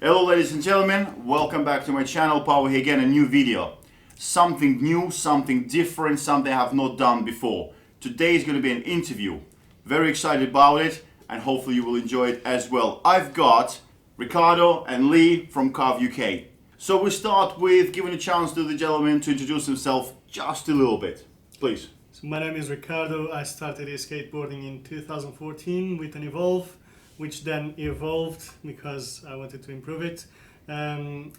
Hello ladies and gentlemen, welcome back to my channel. Power here again, a new video. Something new, something different, something I have not done before. Today is going to be an interview. Very excited about it and hopefully you will enjoy it as well. I've got Ricardo and Lee from Carve UK. So we start with giving a chance to the gentleman to introduce himself just a little bit. Please. So my name is Ricardo. I started skateboarding in 2014 with an Evolve, which then evolved because I wanted to improve it. And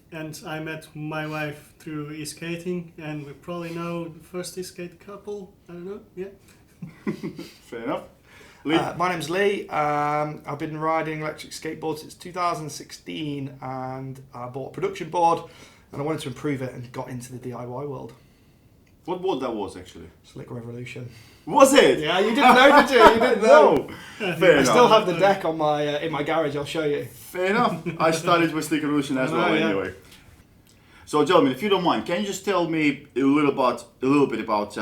I met my wife through skating, and we probably know the first skate couple. I don't know, yeah. Fair enough. Lee? My name's Lee. I've been riding electric skateboards since 2016, and I bought a production board, and I wanted to improve it and got into the DIY world. What board that was actually? Slick Revolution. Was it? Yeah, you didn't know, did you? You didn't know. Fair I enough. still have the deck on my in my garage. I'll show you. Fair enough. I started with Slick Revolution as well anyway. So gentlemen, if you don't mind, can you just tell me a little bit about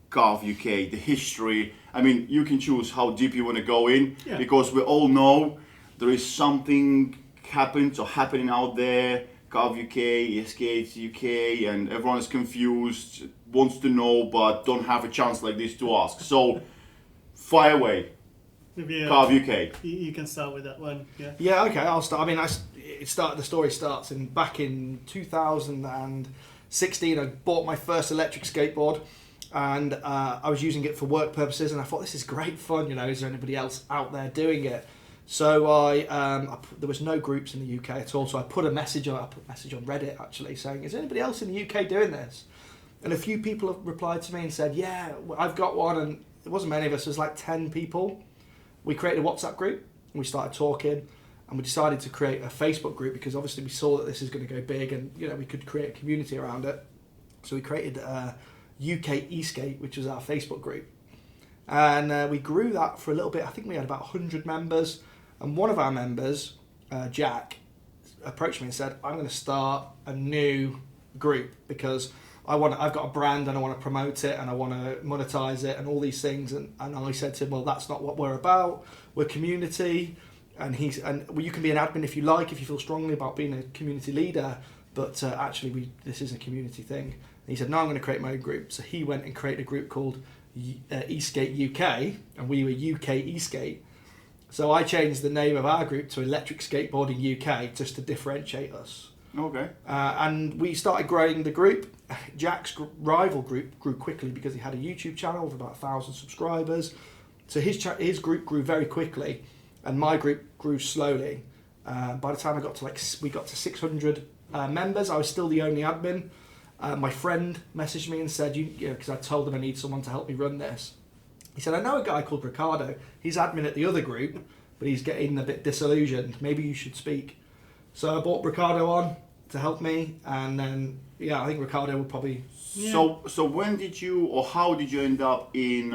Carve UK, the history? I mean, you can choose how deep you want to go in, because we all know there is something happening out there. Carve UK, Skate UK, and everyone is confused, wants to know, but don't have a chance like this to ask. So, fire away. Maybe, Carve UK. You can start with that one. Yeah. Yeah. Okay. I'll start. I mean, the story starts back in 2016. I bought my first electric skateboard, and I was using it for work purposes. And I thought, this is great fun. You know, is there anybody else out there doing it? So there was no groups in the UK at all. So I put a message on Reddit actually saying, is anybody else in the UK doing this? And a few people have replied to me and said, yeah, I've got one. And it wasn't many of us. It was like 10 people. We created a WhatsApp group and we started talking, and we decided to create a Facebook group because obviously we saw that this is going to go big and we could create a community around it. So we created UK eSkate, which was our Facebook group. And we grew that for a little bit. I think we had about 100 members. And one of our members, Jack, approached me and said, I'm going to start a new group because I've got a brand and I want to promote it and I want to monetize it and all these things. And I said to him, well, that's not what we're about. We're community. And you can be an admin if you like, if you feel strongly about being a community leader. But actually, this is a community thing. And he said, no, I'm going to create my own group. So he went and created a group called eSkate UK, and we were UK eSkate. So I changed the name of our group to Electric Skateboarding UK just to differentiate us. Okay. And we started growing the group. Jack's rival group grew quickly because he had a YouTube channel with about 1,000 subscribers. So his group grew very quickly, and my group grew slowly. By the time we got to 600 members, I was still the only admin. My friend messaged me and said, because I told him I need someone to help me run this. He said, I know a guy called Ricardo. He's admin at the other group, but he's getting a bit disillusioned. Maybe you should speak. So I brought Ricardo on to help me, and then I think Ricardo would probably. Yeah. So when did you, or how did you end up in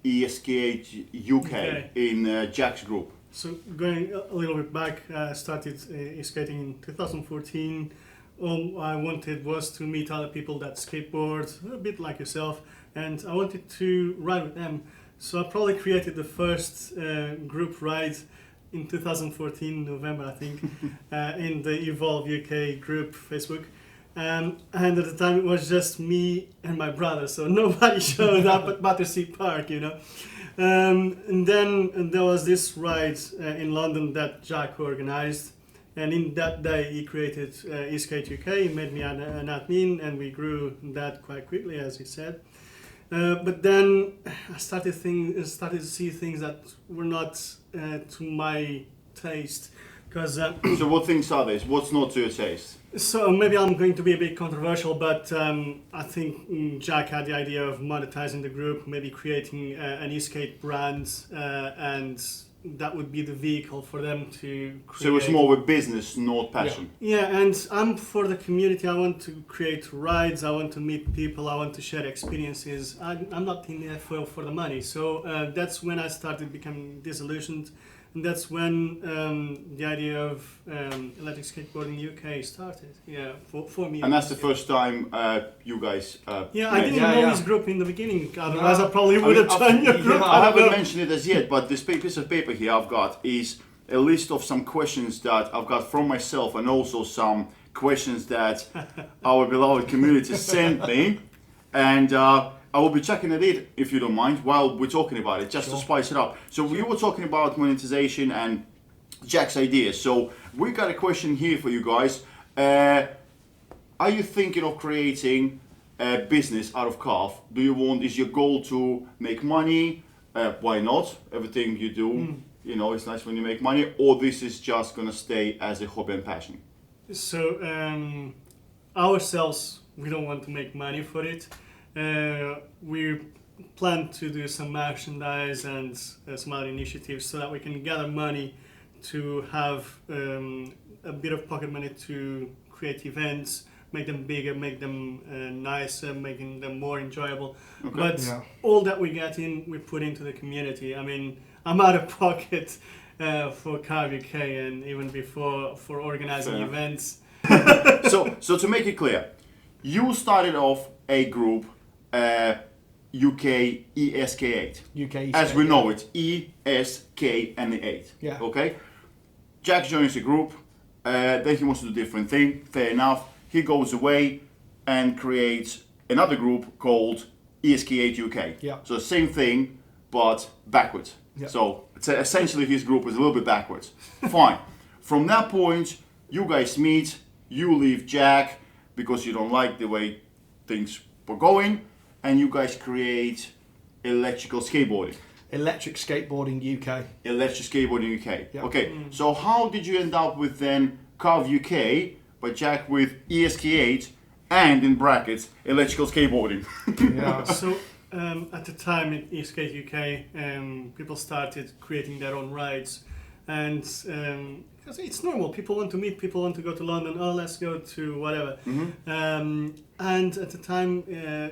eSkate UK in Jack's group? So going a little bit back, I started skating in 2014. All I wanted was to meet other people that skateboard, a bit like yourself, and I wanted to ride with them. So I probably created the first group ride in 2014, November, I think, in the Evolve UK group Facebook. And at the time it was just me and my brother, so nobody showed up at Battersea Park, And then there was this ride in London that Jack organized. And in that day, he created eSkate UK, he made me an admin, and we grew that quite quickly, as he said. But then I started to see things that were not to my taste. So what things are these? What's not to your taste? So maybe I'm going to be a bit controversial, but I think Jack had the idea of monetizing the group, maybe creating an eSkate brand, and that would be the vehicle for them to create. So it's more of a business, not passion. Yeah, and I'm for the community. I want to create rides. I want to meet people. I want to share experiences. I'm not in there for the money. So that's when I started becoming disillusioned. And that's when the idea of electric skateboarding UK started. Yeah, for me. And that's the first time you guys. Yeah, I didn't know his group in the beginning. Otherwise, I probably would have joined your group. I haven't mentioned it as yet, but this piece of paper here I've got is a list of some questions that I've got from myself and also some questions that our beloved community sent me. And I will be checking it if you don't mind while we're talking about it, just to spice it up. So we were talking about monetization and Jack's ideas. So we got a question here for you guys. Are you thinking of creating a business out of Carve? Is your goal to make money? Why not? Everything you do, it's nice when you make money, or this is just gonna stay as a hobby and passion? So ourselves, we don't want to make money for it. We plan to do some merchandise and some other initiatives so that we can gather money to have a bit of pocket money to create events, make them bigger, make them nicer, making them more enjoyable. Okay. But all that we get in, we put into the community. I mean, I'm out of pocket for Carve UK and even before for organizing events. So to make it clear, you started off a group, UK ESK8. UK as we know it, ESK and the 8. Yeah. Okay. Jack joins the group. Then he wants to do a different thing. Fair enough. He goes away and creates another group called ESK8 UK. Yeah. So same thing, but backwards. Yeah. So essentially his group is a little bit backwards. Fine. From that point, you guys meet. You leave Jack because you don't like the way things were going, and you guys create electrical skateboarding. Electric Skateboarding UK. Electric Skateboarding UK. Yeah. Okay, so how did you end up with then Carve UK, but Jack with ESK8 and in brackets electrical skateboarding? Yeah. So at the time in Skate UK, people started creating their own rides, and because it's normal, people want to meet, people want to go to London. Oh, let's go to whatever. And at the time,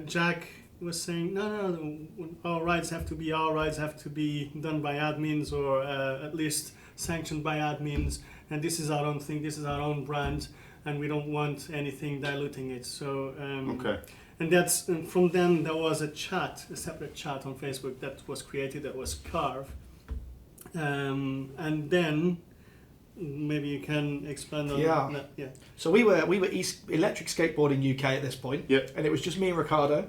Jack was saying, no, our rides have to be done by admins, or at least sanctioned by admins, and this is our own thing, this is our own brand, and we don't want anything diluting it. So Okay. and that's from then there was a separate chat on Facebook that was created, that was Carve, and then maybe you can expand on that. Yeah. So we were Electric Skateboarding UK at this point. Yep. And it was just me and Ricardo,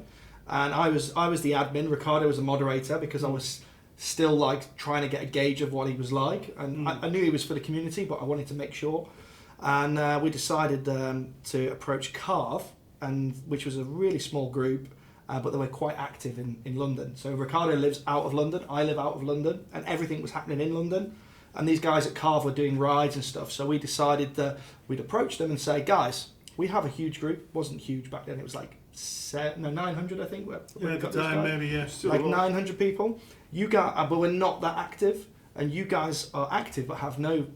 and I was the admin. Ricardo was the moderator because I was still like trying to get a gauge of what he was like, and I knew he was for the community, but I wanted to make sure. And we decided to approach Carve, which was a really small group, but they were quite active in London. So Ricardo lives out of London, I live out of London, and everything was happening in London. And these guys at Carve were doing rides and stuff, so we decided that we'd approach them and say, guys, we have a huge group. It wasn't huge back then, it was like 900, I think. At the time, maybe, yeah. Like 900 people. You guys, but we're not that active, and you guys are active but have no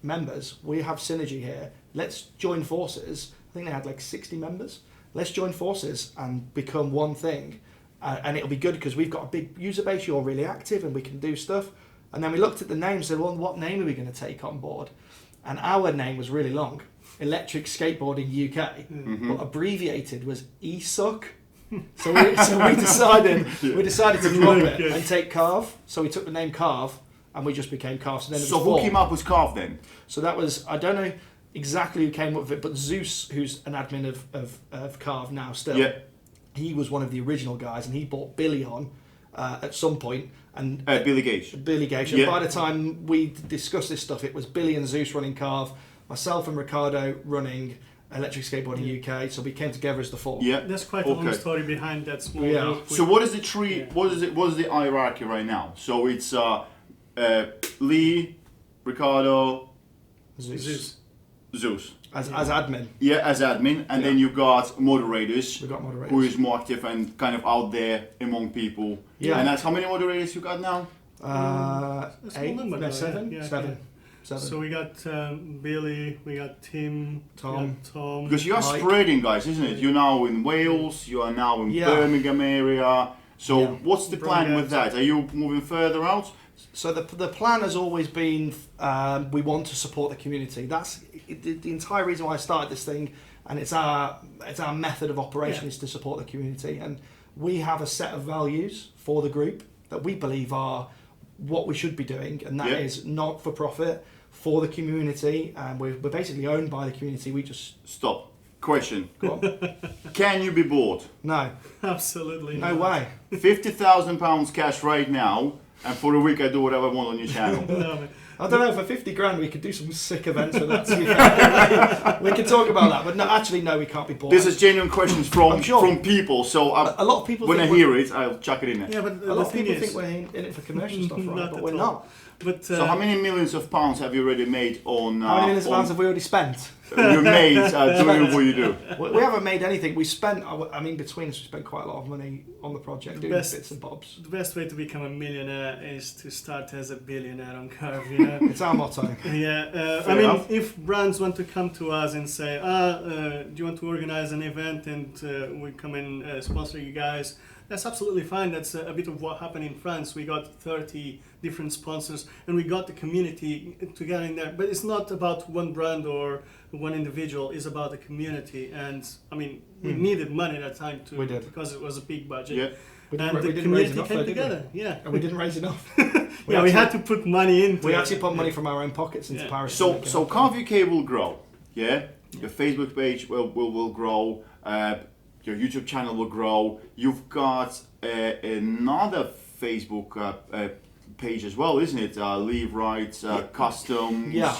members. We have synergy here. Let's join forces. I think they had like 60 members. Let's join forces and become one thing, and it'll be good because we've got a big user base. You're really active, and we can do stuff. And then we looked at the name and said, well, what name are we going to take on board? And our name was really long, Electric Skateboarding UK, but abbreviated was ESUC. So we decided to drop it and take Carve. So we took the name Carve, and we just became Carve. So who came up with Carve then? So that was, I don't know exactly who came up with it, but Zeus, who's an admin of Carve now still, he was one of the original guys, and he brought Billy on at some point. And Billy Gage. And by the time we discussed this stuff, it was Billy and Zeus running Carve, myself and Ricardo running Electric Skateboarding UK. So we came together as the four. Yeah, there's quite a long story behind that small group. So what is the tree? Yeah. What is the hierarchy right now? So it's Lee, Ricardo, Zeus. As admin. Yeah, as admin, and then you got moderators. We got moderators. Who is more active and kind of out there among people. Yeah. And that's how many moderators you got now? 8, number, 7. Yeah, 7. So we got Billy, we got Tim, Tom. Because you are Mike. spreading, guys, isn't it? You're now in Wales. You are now in Birmingham area. So what's the plan with that? Are you moving further out? So the plan has always been we want to support the community. That's the entire reason why I started this thing, and it's our method of operation is to support the community. And we have a set of values for the group that we believe are what we should be doing, and that Yeah. is not for profit, for the community, and we're basically owned by the community. We just Stop. Question. go on. Can you be bought? No, Absolutely no not. way. £50,000 cash right now, and for a week I do whatever I want on your channel. No, man. I don't know, for 50 grand we could do some sick events with that. To be fair. We could talk about that, but no, actually, no, we can't be bought. This is genuine questions from I'm sure. from people, so A lot of people when I think hear it, I'll chuck it in there. Yeah, but a the lot of thing people is, think we're in it for commercial stuff, right? Not But at we're all. not. but So how many millions of pounds have you already made on? How many millions of on- pounds have we already spent? you made doing what you do? We haven't made anything. We spent, I mean, between us, we spent quite a lot of money on the project, The doing best- bits and bobs. the best way to become a millionaire is to start as a billionaire on Carve, you know. It's our motto. Yeah, Fair I mean, enough. if brands want to come to us and say, do you want to organize an event and we come and sponsor you guys, that's absolutely fine. That's a bit of what happened in France. We got 30 different sponsors and we got the community together in there. But it's not about one brand or one individual, it's about the community. And I mean, we needed money at that time too, We did. because it was a big budget. Yeah. We And the we didn't raise community enough, came though, did we? together. Yeah. And we didn't raise enough. We had to put money into We it. actually put money from our own pockets into Yeah. Paris. to So make it so happen. Carve UK will grow. Yeah. Your Facebook page will grow. Your YouTube channel will grow. You've got another Facebook page as well, isn't it? Leave Rights, Customs, Yeah.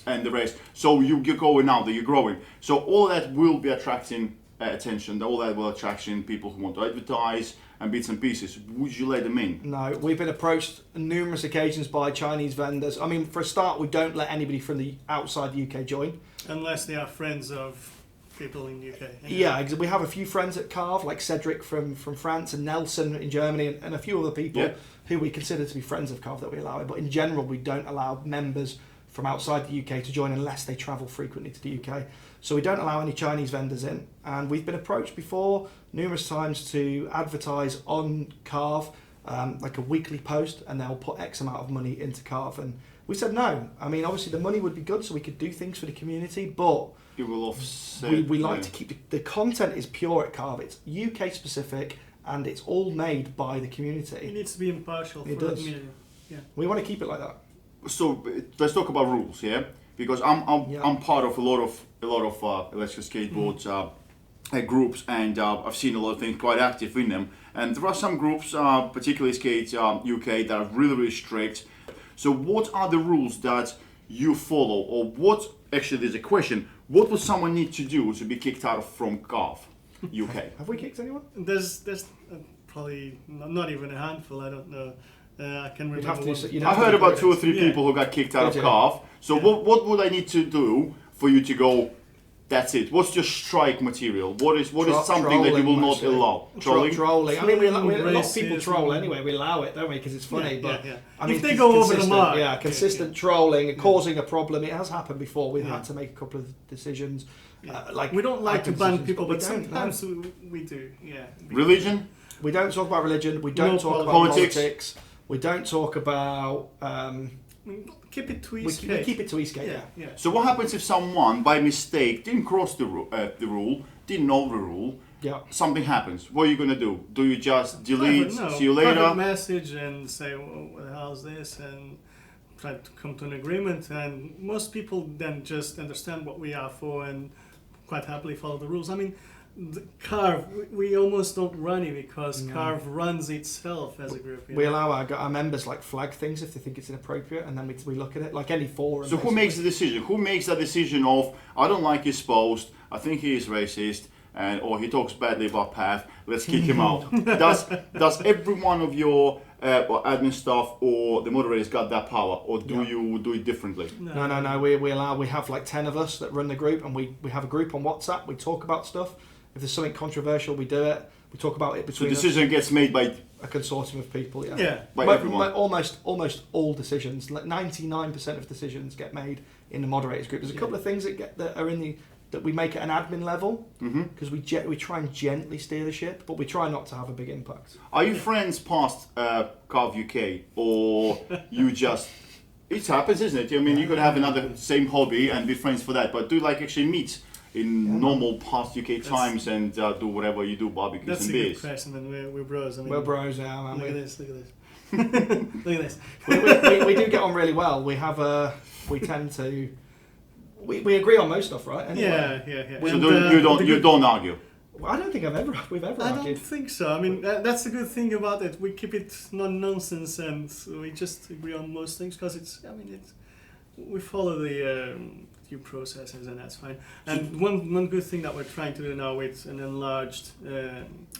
and the rest. So you're going now that you're growing. So all that will be attracting attention. All that will attraction people who want to advertise and bits and pieces. Would you let them in? No, we've been approached on numerous occasions by Chinese vendors. I mean, for a start, we don't let anybody from the outside the UK join. Unless they are friends of people in the UK. Yeah, we have a few friends at Carve, like Cedric from France and Nelson in Germany, and a few other people Yeah. who we consider to be friends of Carve that we allow it. But in general, we don't allow members from outside the UK to join unless they travel frequently to the UK. So we don't allow any Chinese vendors in. And we've been approached before numerous times to advertise on Carve, like a weekly post, and they'll put X amount of money into Carve. And we said no. I mean, obviously the money would be good so we could do things for the community, but It will offset. we like to keep the content is pure at Carve. It's UK specific and it's all made by the It community. needs to be impartial It for the does. community. We want to keep it like that. So let's talk about rules, yeah. Because I'm part of a lot of electric skateboards groups, and I've seen a lot of things quite active in them. And there are some groups, particularly Skate UK, that are really strict. So what are the rules that you follow, or what? Actually, there's a question. What would someone need to do to be kicked out from Carve UK? Have we kicked anyone? There's probably not even a handful. I don't know. I can You'd remember. have to. one. You'd I've have to heard do about 2 or process. 3 Yeah. people who got kicked out of Did you? Carve. So Yeah. what would I need to do for you to go? That's it. What's your strike material? What is something that you will not Trolling, allow? Trolling. Trolling. I mean, a lot of Racism. people troll anyway. We allow it, don't we? Because it's funny. Yeah, but yeah. I mean, If they go over the consistent- mark. yeah, consistent trolling and causing a problem. It has happened before. We've Yeah. had to make a couple of decisions. Yeah. Like We don't like to active ban decisions, people, but we don't, no. sometimes we do. Yeah. Religion. We don't talk about religion. We don't No talk about politics. politics. We don't talk about. Keep it to We Eastgate. keep it to Eastgate. Yeah, Yeah. yeah. So what happens if someone by mistake didn't cross the rule, didn't know the rule? Yeah. Something happens. What are you gonna do? Do you just delete? No, See you private later. message and say, well, what the hell is this? And try to come to an agreement. And most people then just understand what we are for and quite happily follow the rules. I mean, the Carve, we almost don't run it because Carve runs itself as a group. you We know? allow our members like flag things if they think it's inappropriate, and then we look at it like any forum. So who makes the decision? Who makes that decision of I don't like his post, I think he is racist, and or he talks badly about Path, let's kick him out. Does every one of your or admin staff or the moderators got that power, or do Yeah. you do it differently? No. We have like 10 of us that run the group, and we have a group on WhatsApp. We talk about stuff. If there's something controversial, we do it. We talk about it So between decision gets made by a consortium of people. Yeah. Yeah. By But everyone. almost all decisions, like 99% of decisions get made in the moderators group. There's a couple of things that are in the that we make at an admin level because we try and gently steer the ship, but we try not to have a big impact. Are you friends past Carve UK, or you just? It happens, isn't it? I mean, you could have another same hobby and be friends for that, but do you like actually meet in normal past UK times and do whatever you do, barbecues That's and a good beers? question, and we're bros. I mean, We're bros now, man. Look at this. Look at this. we do get on really well. We tend to we agree on most stuff, right? Anyway. Yeah. So And, you don't argue. I don't think we've ever I don't argued. think so. I mean, that's the good thing about it. We keep it non-nonsense, and we just agree on most things because we follow the due processes, and that's fine. And one good thing that we're trying to do now with an enlarged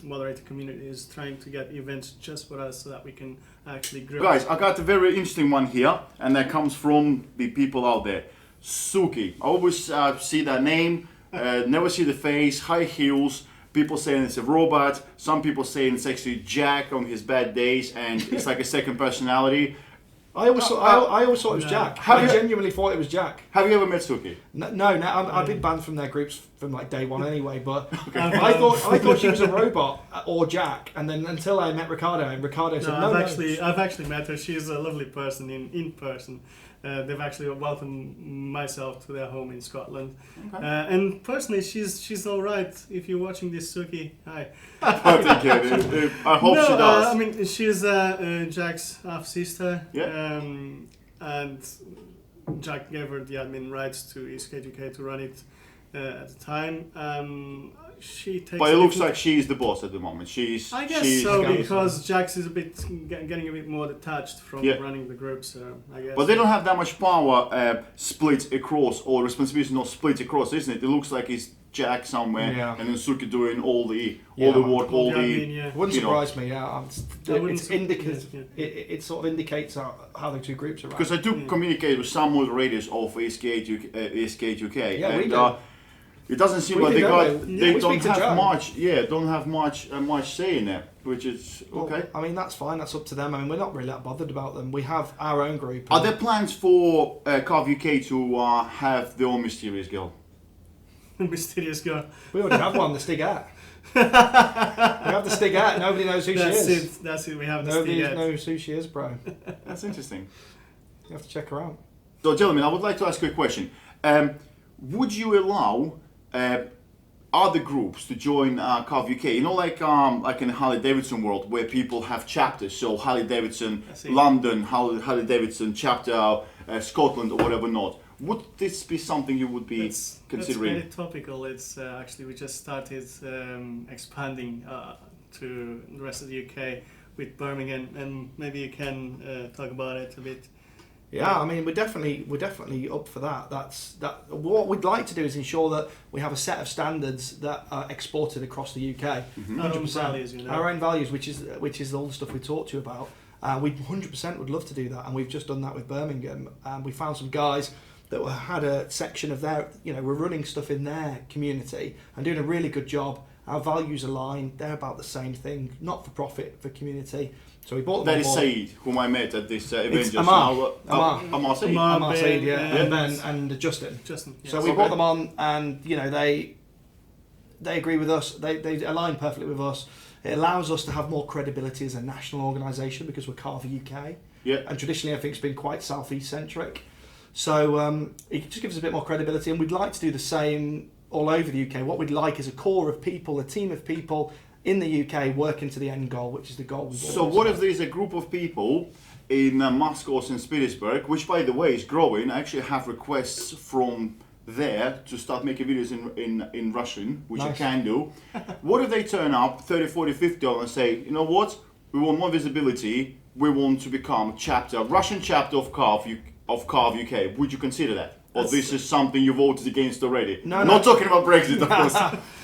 moderator community is trying to get events just for us so that we can actually grow. Guys, I got a very interesting one here, and that comes from the people out there. Suki. I always see that name, never see the face, high heels. People saying it's a robot. Some people saying it's actually Jack on his bad days, and it's like a second personality. I always thought it was Jack. I genuinely thought it was Jack. Have you ever met Suki? No, I've been banned from their groups from like day one anyway. But I thought she was a robot or Jack, and then until I met Ricardo, and Ricardo said no. I've actually met her. She's a lovely person in person. They've actually welcomed myself to their home in Scotland, and personally, she's all right. If you're watching this, Suki, hi. I hope she does. I mean, she's Jack's half sister. Yeah. And Jack gave her the admin rights to Skate UK to run it at the time. She takes. But it looks like she's the boss at the moment. I guess so, because Jax is getting a bit more detached from running the group. So I guess. But they don't have that much power split across, or responsibility not split across, isn't it? It looks like it's Jack somewhere, and then Suki doing all the work, all the. Wouldn't surprise me. Yeah, it sort of indicates how the two groups are. Because I do communicate with some moderators of Skate UK. Yeah, we do. It doesn't seem like they don't have much. Yeah, don't have much say in there, which is okay. I mean, that's fine. That's up to them. I mean, we're not really that bothered about them. We have our own group. Are there plans for Carve UK to have their own mysterious girl? Mysterious girl. We already have one, the Stigette. We have the Stigette. Nobody knows who she is. That's it. We have the Nobody Stigette. knows who she is, bro. That's interesting. You have to check her out. So, gentlemen, I would like to ask you a question. Would you allow other groups to join Carve UK? You know, like in the Harley Davidson world, where people have chapters. So Harley Davidson London, Harley Davidson chapter Scotland, or whatever not. Would this be something you would be considering? It's very topical. It's actually we just started expanding to the rest of the UK with Birmingham, and maybe you can talk about it a bit. Yeah, I mean, we're definitely up for that. That. What we'd like to do is ensure that we have a set of standards that are exported across the UK. Our own values, Our own values, which is all the stuff we talked to you about. We 100% would love to do that, and we've just done that with Birmingham. And we found some guys that had a section of their, were running stuff in their community and doing a really good job. Our values align. They're about the same thing, not for profit, for community. So we bought them. That is Saeed, whom I met at this event. It's Amar Saeed. Amar Saeed, and Ben and Justin. Yes. So we brought them on, and they agree with us. They align perfectly with us. It allows us to have more credibility as a national organisation because we're Carve UK. Yeah. And traditionally, I think it's been quite southeast centric. So it just gives us a bit more credibility, and we'd like to do the same all over the UK. What we'd like is a core of people, a team of people in the UK working to the end goal, which is the goal. So what if there's a group of people in Muscat and Spiritburg, which by the way is growing? I actually have requests from there to start making videos in Russian, which I can do. What if they turn up 30, 40, 50 and say, you know what, we want more visibility, we want to become Russian chapter of Carve UK. Would you consider that? Or this is something you voted against already? No. Not talking about Brexit, of course.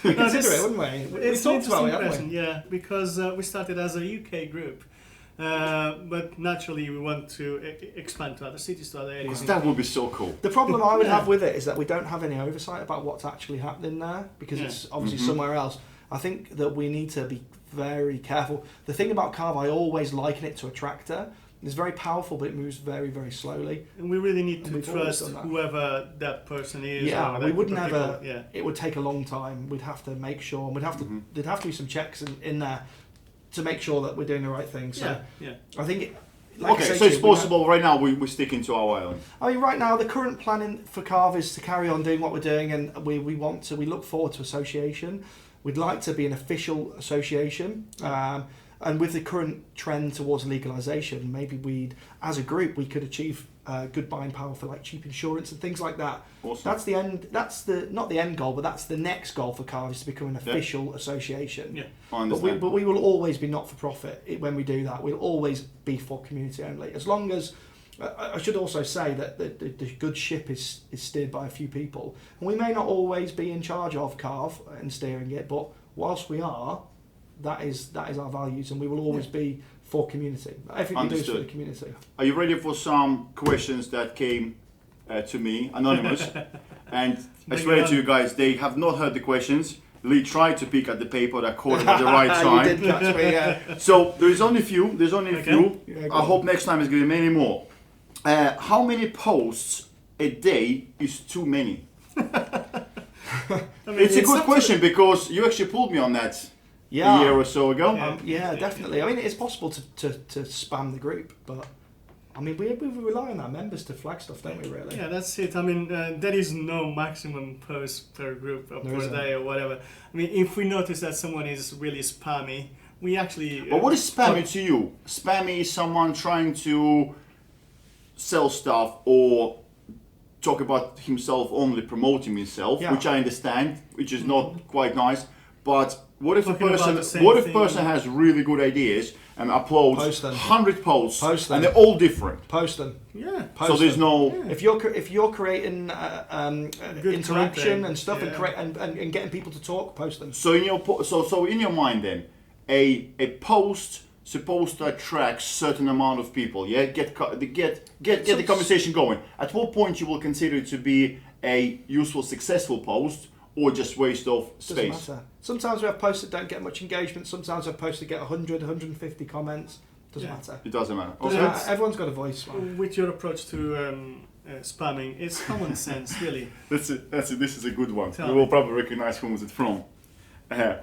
We'd consider it, wouldn't we? It's talked about it, haven't we? Yeah, because we started as a UK group. But naturally we want to expand to other cities, to other areas. That would be so cool. The problem I would have with it is that we don't have any oversight about what's actually happening there, because it's obviously somewhere else. I think that we need to be very careful. The thing about Carve, I always liken it to a tractor. It's very powerful, but it moves very, very slowly. And we really need to trust whoever that person is. Yeah, we wouldn't ever. Yeah. It would take a long time. We'd have to make sure, and there'd have to be some checks in there to make sure that we're doing the right thing. So I think. So it's possible right now we're sticking to our island. I mean, right now the current planning for Carve is to carry on doing what we're doing, and we look forward to association. We'd like to be an official association. And with the current trend towards legalization, maybe as a group, we could achieve good buying power for like cheap insurance and things like that. Awesome. That's the end. That's not the end goal, but that's the next goal for CARVE, is to become an official association. Yeah. I understand. But we will always be not for profit when we do that. We'll always be for community only. As long as I should also say that the good ship is steered by a few people, and we may not always be in charge of CARVE and steering it, but whilst we are, that is our values, and we will always be for community. Everything we do is for the community. Are you ready for some questions that came to me, anonymous? And I swear to you guys, they have not heard the questions. Lee tried to pick at the paper that caught him at the right time. You did catch me, yeah. So there's only a few. Yeah, I hope next time is going to be many more. How many posts a day is too many? It's a good question, because you actually pulled me on that a year or so ago. Yeah, definitely. I mean, it's possible to spam the group, but I mean, we rely on our members to flag stuff, don't we, really? Yeah, that's it. I mean, there is no maximum posts per group or per day or whatever. I mean, if we notice that someone is really spammy, we actually... But what is spammy to you? Spammy is someone trying to sell stuff or talk about himself only, promoting himself, which I understand, which is not quite nice. But what if a person has really good ideas and uploads 100 posts and they're all different? Post them. Yeah. So there's no. If you're creating interaction and stuff and getting people to talk, post them. So in your mind then, a post supposed to attract certain amount of people. Yeah, get the conversation going. At what point you will consider it to be a useful, successful post, or just waste of space? Doesn't matter. Sometimes we have posts that don't get much engagement. Sometimes we have posts that get 100, 150 comments. Doesn't matter. It doesn't matter. Everyone's got a voice. Man. With your approach to spamming, it's common sense, really. That's it. This is a good one. You will probably recognize whom is it from.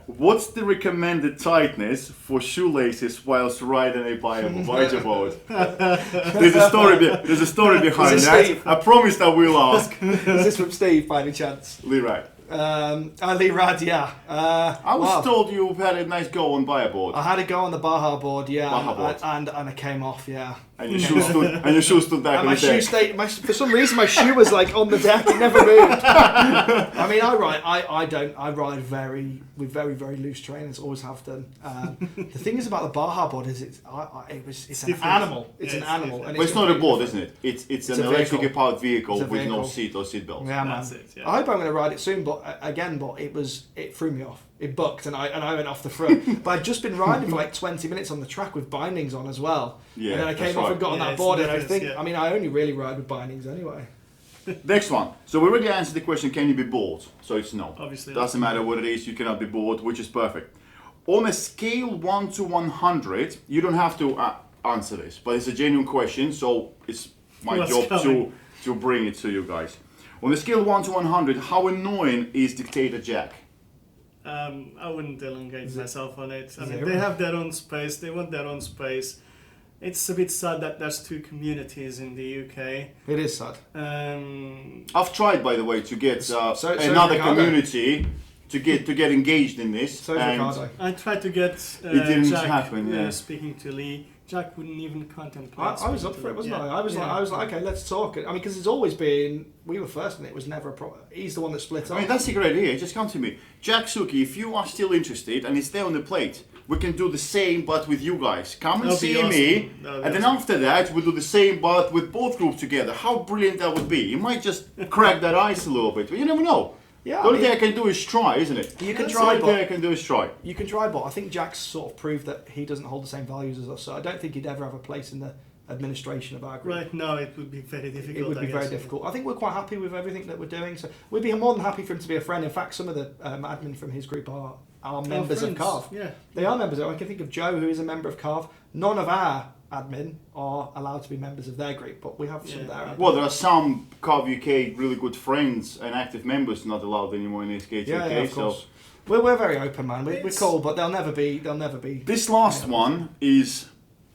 What's the recommended tightness for shoelaces whilst riding a board? There's a story behind that. Steve? I promise I will ask. Is this from Steve by any chance? Lee Wright. Lee Rad, yeah. I was told you had a nice go on board. I had a go on the Baja board, yeah, Baja board. and I came off, yeah. And your shoe stood back on the deck. For some reason, my shoe was like on the deck; it never moved. I mean, I ride with very, very loose trainers. Always have done. The thing is about the Baja board is it's an animal. It's an animal. And it's not a board, isn't it? It's an electrically powered vehicle with no seat or seat belts. Yeah, man. That's it, yeah. I hope I'm going to ride it soon, but it threw me off. It bucked and I went off the front. But I'd just been riding for like 20 minutes on the track with bindings on as well. Yeah, and then I came off and got on that board, and I think, I mean, I only really ride with bindings anyway. Next one. So we already answered the question, can you be bored? So it's no. Obviously. Doesn't matter what it is, you cannot be bored, which is perfect. On a scale 1 to 100, you don't have to answer this, but it's a genuine question, so it's my job to bring it to you guys. On a scale 1 to 100, how annoying is Dictator Jack? I wouldn't elongate myself on it. I mean, they have their own space. They want their own space. It's a bit sad that there's two communities in the UK. It is sad. I've tried, by the way, to get another community to get engaged in this. So Ricardo. I tried to get it didn't Jack happen, speaking to Lee. Jack wouldn't even contemplate. I was up for it, wasn't I? I was like, okay, let's talk. I mean, because it's always been, we were first and it was never a problem. He's the one that split up. I mean, that's a great idea. Just come to me. Jack, Suki, if you are still interested and it's there on the plate, we can do the same but with you guys. Come and see me, and then after that we'll do the same but with both groups together. How brilliant that would be. You might just crack that ice a little bit, but you never know. Yeah, the only thing I can do is try, isn't it? You can try, but I can do is try. You can try, but I think Jack's sort of proved that he doesn't hold the same values as us, so I don't think he'd ever have a place in the administration of our group. Right, no, it would be very difficult. It would be very difficult. I think we're quite happy with everything that we're doing, so we'd be more than happy for him to be a friend. In fact, some of the admin from his group are members of CARVE. Yeah. They are members. I can think of Joe, who is a member of CARVE. None of our admin are allowed to be members of their group, but we have some of their admin. Well, there are some CARVE UK really good friends and active members not allowed anymore in this case. Yeah, of course. So we're very open, man. We're cool, but they'll never be. This last one is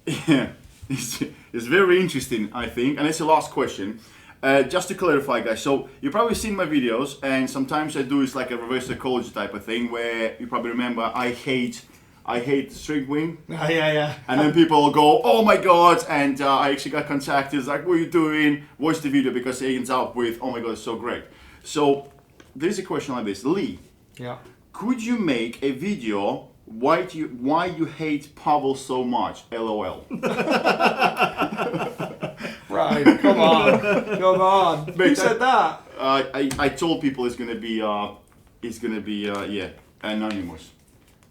is very interesting, I think, and it's the last question. Just to clarify, guys, so you've probably seen my videos, and sometimes I do it's like a reverse psychology type of thing, where you probably remember I hate I hate string wing. Yeah. And then people will go, oh my god, and I actually got contacted, like, what are you doing? Watch the video, because it ends up with, oh my god, it's so great. So, there's a question like this. Lee, Yeah. could you make a video why you hate Pavel so much? LOL. Right, come on. Who said that? I told people it's gonna be anonymous.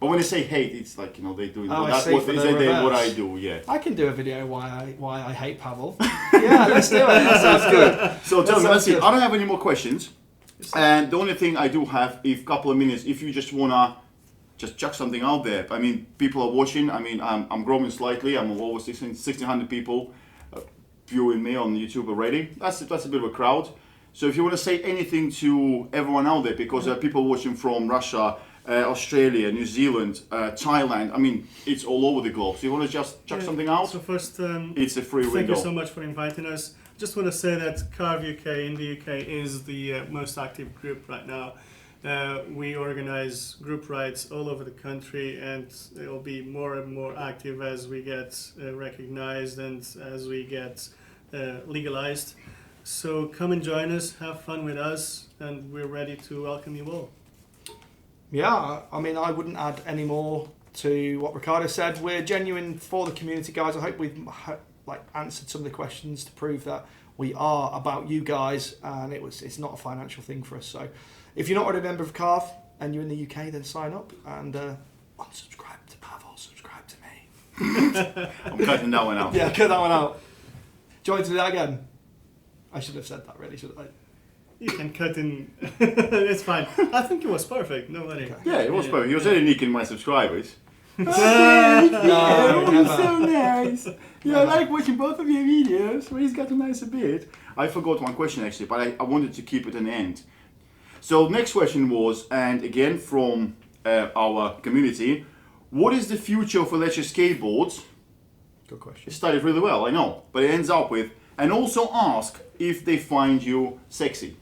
But when they say hate, it's like, you know, they do Oh, I that's see, what for they the say reverse. what I do, yeah. I can do a video why I hate Pavel. Yeah, let's do it. That sounds good. So tell me, sounds let's see. good. I don't have any more questions. And the only thing I do have, if couple of minutes, if you just wanna just chuck something out there. I mean, people are watching. I mean, I'm growing slightly. I'm over 1,600 people viewing me on YouTube already. That's a bit of a crowd. So if you want to say anything to everyone out there, because there are people watching from Russia, Australia, New Zealand, Thailand. I mean, it's all over the globe. So you want to just chuck something out? So first, It's a free thank window. you so much for inviting us. Just want to say that Carve UK in the UK is the most active group right now. We organize group rides all over the country, and it will be more and more active as we get recognized and as we get legalized. So come and join us, have fun with us, and we're ready to welcome you all. Yeah, I mean, I wouldn't add any more to what Ricardo said. We're genuine for the community, guys. I hope we've answered some of the questions to prove that we are about you guys, and it's not a financial thing for us. So if you're not already a member of Carve and you're in the UK, then sign up and unsubscribe to Pavel, subscribe to me. I'm cutting that one out. Yeah, cut that one out. Do you want me to do that again? I should have said that, really, shouldn't I? You can cut in. It's fine. I think it was perfect. No worry. Yeah, it was perfect. He was already nicking my subscribers. No, Oh, never. so nice. Yeah, I like watching both of your videos where he's got a nicer beard. I forgot one question actually, but I wanted to keep it an end. So next question was, and again from our community, what is the future of electric skateboards? Good question. It started really well, I know, but it ends up with, and also ask if they find you sexy.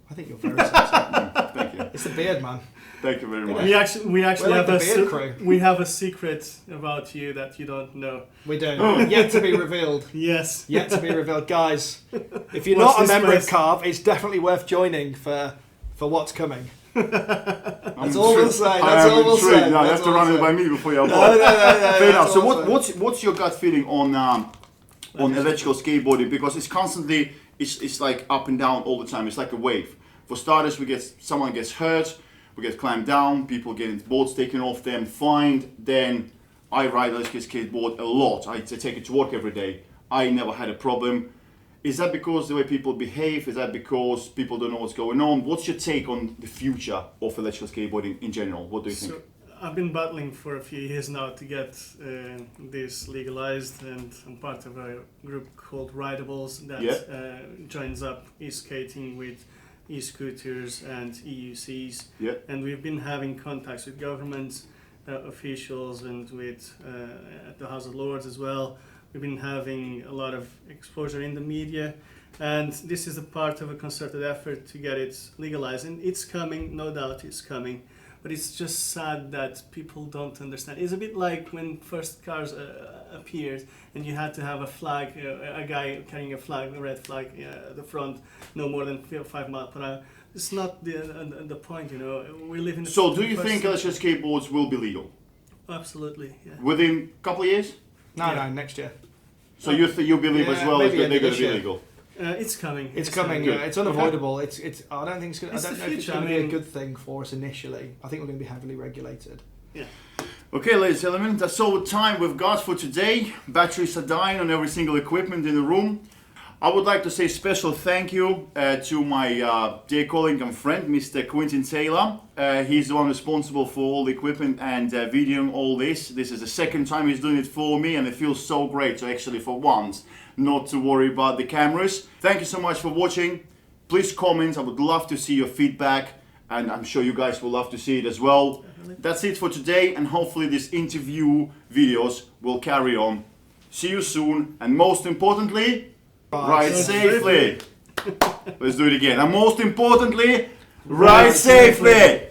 I think you're very sexy. Thank you. It's the beard, man. Thank you very much. We actually like have the a beard crew. we have a secret about you that you don't know. We do. Yet to be revealed. Yes. Yet to be revealed. Guys, if you're Watch not a this member of space. Carve, it's definitely worth joining for what's coming. That's all we'll say, I that's am all we'll intrigued. say, Now you that's have to all run we'll it by say. me before you No. Fair enough. that's So all I'll say. what's your gut feeling on electrical skateboarding? Because it's constantly it's like up and down all the time. It's like a wave. For starters, someone gets hurt, we get clamped down, people get boards taken off them, fined. Then I ride electric skateboard a lot. I take it to work every day. I never had a problem. Is that because the way people behave? Is that because people don't know what's going on? What's your take on the future of electrical skateboarding in general? What do you think? So I've been battling for a few years now to get this legalized, and I'm part of a group called Ridables that joins up e-skating with e-scooters and EUCs. Yeah. And we've been having contacts with government officials and with at the House of Lords as well. We've been having a lot of exposure in the media, and this is a part of a concerted effort to get it legalized. And it's coming, no doubt it's coming, but it's just sad that people don't understand. It's a bit like when first cars appeared and you had to have a flag, a guy carrying a flag, a red flag at the front, no more than 5 miles per hour. It's not the point, you know. We live in. So do you think electric skateboards will be legal? Absolutely, yeah. Within a couple of years? No, next year. So you believe as well maybe that they're end of going to this be year. legal? It's coming. It's coming. Good. It's unavoidable. It's. I don't think it's going. I It's don't the know if it's future, going to I be a mean- good thing for us initially. I think we're going to be heavily regulated. Yeah. Okay, ladies and gentlemen, that's all the time we've got for today. Batteries are dying on every single equipment in the room. I would like to say special thank you to my dear colleague and friend, Mr. Quentin Taylor. He's the one responsible for all the equipment and videoing all this. This is the second time he's doing it for me, and it feels so great to actually, for once, not to worry about the cameras. Thank you so much for watching. Please comment. I would love to see your feedback, and I'm sure you guys will love to see it as well. That's it for today, and hopefully these interview videos will carry on. See you soon, and most importantly, ride safely. Let's do it again. And most importantly, ride safely.